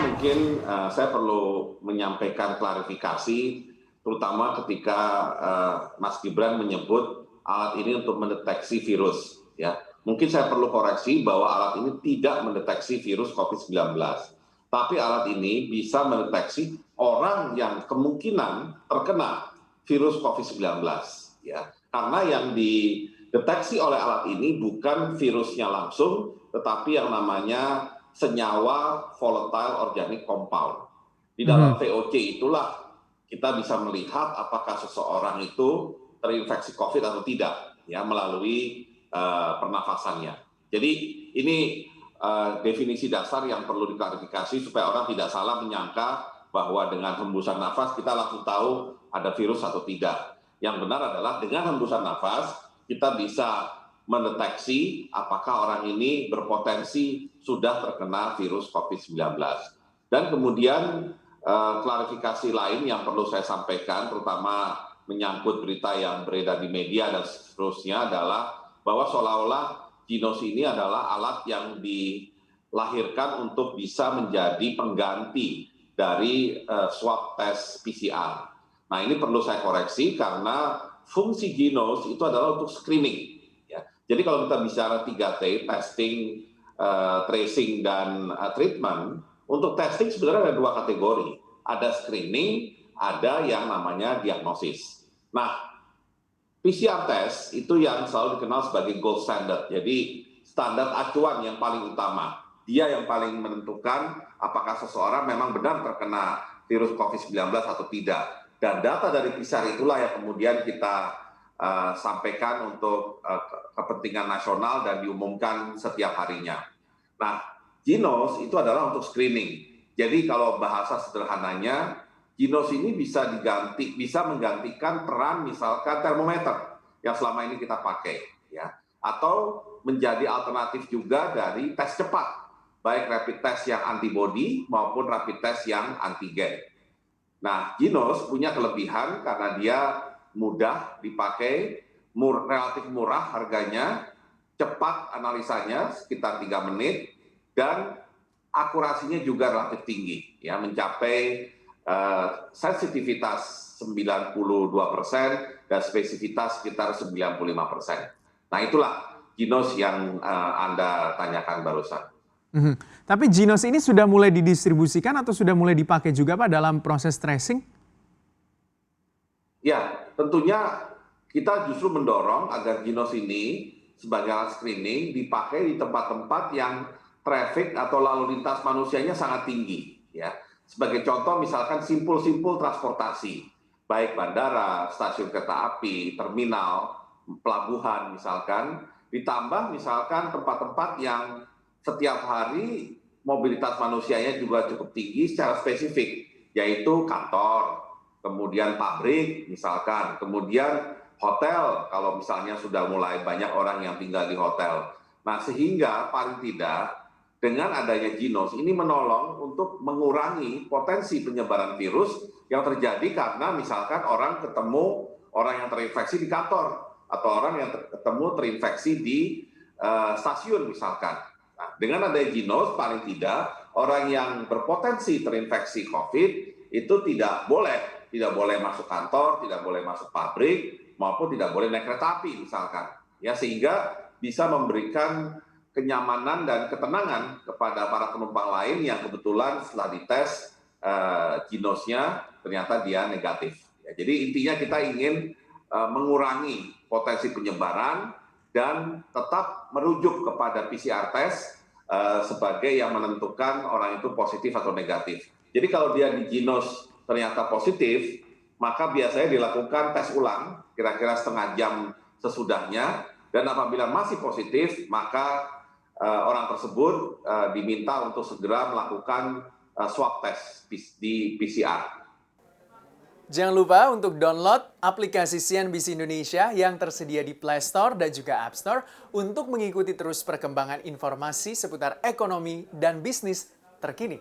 mungkin saya perlu menyampaikan klarifikasi, terutama ketika Mas Gibran menyebut alat ini untuk mendeteksi virus. Ya, mungkin saya perlu koreksi bahwa alat ini tidak mendeteksi virus COVID-19, tapi alat ini bisa mendeteksi orang yang kemungkinan terkena virus COVID-19. Ya, karena yang dideteksi oleh alat ini bukan virusnya langsung, tetapi yang namanya senyawa volatile organic compound. Di dalam VOC itulah kita bisa melihat apakah seseorang itu terinfeksi COVID atau tidak, ya, melalui pernafasannya. Jadi ini definisi dasar yang perlu diklarifikasi supaya orang tidak salah menyangka bahwa dengan hembusan nafas kita langsung tahu ada virus atau tidak. Yang benar adalah dengan hembusan nafas kita bisa mendeteksi apakah orang ini berpotensi sudah terkena virus COVID-19. Dan kemudian klarifikasi lain yang perlu saya sampaikan, terutama menyangkut berita yang beredar di media dan seterusnya, adalah bahwa seolah-olah Ginos ini adalah alat yang dilahirkan untuk bisa menjadi pengganti dari swab tes PCR. Nah, ini perlu saya koreksi karena fungsi Ginos itu adalah untuk screening. Jadi kalau kita bicara 3T, testing, tracing, dan treatment, untuk testing sebenarnya ada dua kategori. Ada screening, ada yang namanya diagnosis. Nah, PCR test itu yang selalu dikenal sebagai gold standard. Jadi standar acuan yang paling utama. Dia yang paling menentukan apakah seseorang memang benar terkena virus COVID-19 atau tidak. Dan data dari PCR itulah yang kemudian kita sampaikan untuk kepentingan nasional dan diumumkan setiap harinya. Nah, Ginos itu adalah untuk screening. Jadi kalau bahasa sederhananya, Ginos ini bisa menggantikan peran misalkan termometer yang selama ini kita pakai, ya, atau menjadi alternatif juga dari tes cepat, baik rapid test yang antibody maupun rapid test yang antigen. Nah, Ginos punya kelebihan karena dia mudah dipakai, relatif murah harganya, cepat analisanya sekitar 3 menit, dan akurasinya juga relatif tinggi, ya, mencapai sensitivitas 92% dan spesifitas sekitar 95%. Nah, itulah Ginos yang Anda tanyakan barusan. Tapi Ginos ini sudah mulai didistribusikan atau sudah mulai dipakai juga Pak dalam proses tracing? Ya, tentunya kita justru mendorong agar Ginos ini sebagai alat screening dipakai di tempat-tempat yang traffic atau lalu lintas manusianya sangat tinggi. Ya, sebagai contoh misalkan simpul-simpul transportasi, baik bandara, stasiun kereta api, terminal, pelabuhan misalkan, ditambah misalkan tempat-tempat yang setiap hari mobilitas manusianya juga cukup tinggi secara spesifik, yaitu kantor, kemudian pabrik misalkan, kemudian hotel kalau misalnya sudah mulai banyak orang yang tinggal di hotel. Nah, sehingga paling tidak dengan adanya Ginos ini menolong untuk mengurangi potensi penyebaran virus yang terjadi karena misalkan orang ketemu orang yang terinfeksi di kantor atau orang yang ketemu terinfeksi di stasiun misalkan. Nah, dengan adanya Ginos paling tidak orang yang berpotensi terinfeksi COVID itu tidak boleh masuk kantor, tidak boleh masuk pabrik, maupun tidak boleh naik kereta api misalkan. Ya, sehingga bisa memberikan kenyamanan dan ketenangan kepada para penumpang lain yang kebetulan setelah dites Ginosnya ternyata dia negatif. Ya, jadi intinya kita ingin mengurangi potensi penyebaran dan tetap merujuk kepada PCR test sebagai yang menentukan orang itu positif atau negatif. Jadi kalau dia di Ginos ternyata positif, maka biasanya dilakukan tes ulang kira-kira setengah jam sesudahnya, dan apabila masih positif, maka orang tersebut diminta untuk segera melakukan swab test di PCR. Jangan lupa untuk download aplikasi CNBC Indonesia yang tersedia di Play Store dan juga App Store untuk mengikuti terus perkembangan informasi seputar ekonomi dan bisnis terkini.